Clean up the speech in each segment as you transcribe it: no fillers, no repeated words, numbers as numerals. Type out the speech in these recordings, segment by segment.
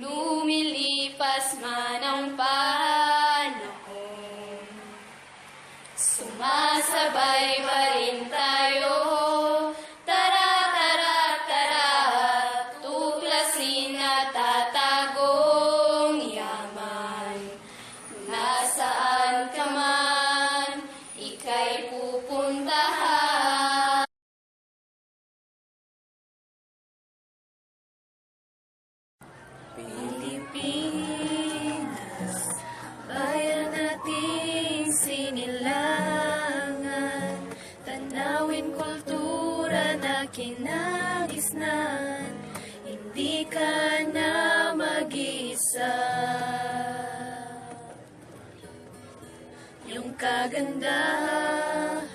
Lumilipas man ang panahon, sumasabay pa rin tayo. Tara, tara, tara, tuklasin at tatagong yaman. Nasaan ka man, ika'y pupuntahan. Pilipinas, bayan nating sinilangan, tanawin kultura na kinagisnan, hindi ka na mag-isa. Yung kagandahan,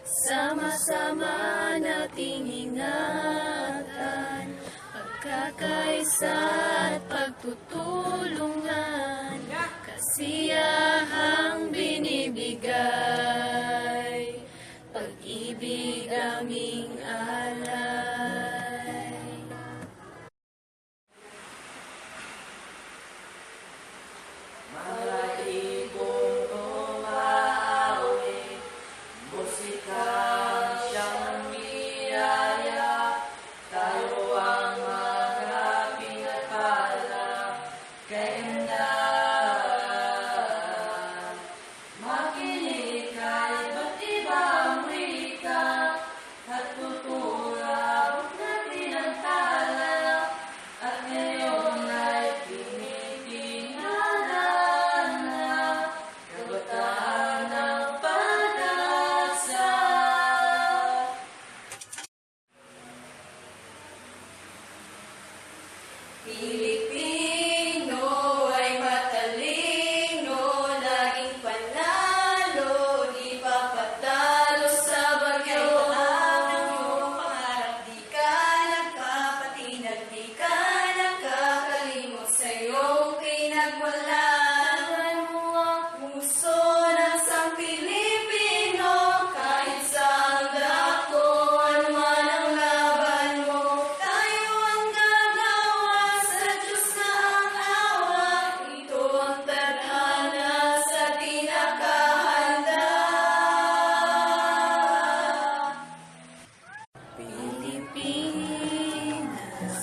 sama-sama nating ingatan, pagkakaisa at pagtutulungan, kasiyahang binibigay, pag-ibig aming alay. Mga ibong umaawi, musika siyang biyaya, tayo ang makinig ka, iba't ibang wika at kultura, huwag natin ang tala, at ngayon ay tinitingala na kabataan ng pag-asa. Pilipino ay matalino, laging panalo, di papatalo sa bagyo. Ang iyong pangarap, di ka nagpapatinag, di ka nakakalimot sa iyong pinagmulan. Laban mo ang puso ng sang Pilipino, kahit saan dako, ano man ang laban mo, tayo ang gagawa. Sa Diyos na ang awa, ito ang tadhana sa tinakahanda. Pilipinas,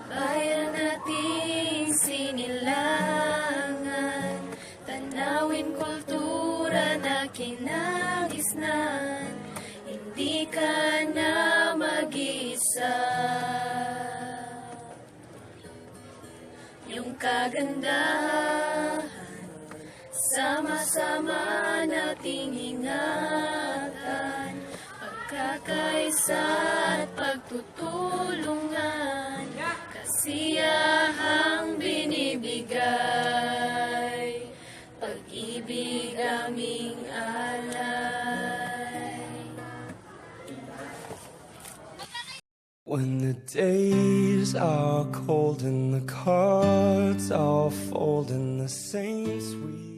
bayan nating sinilangan, tanawin kultura na kinagisnan, hindi ka na mag-isa. Yung kagandahan, sama-sama nating ingatan, pagkakaisa at pagtutulungan, kasiyahang binibigay, pag-ibig aming alay. When the days are cold and the cards all fold in the same sweet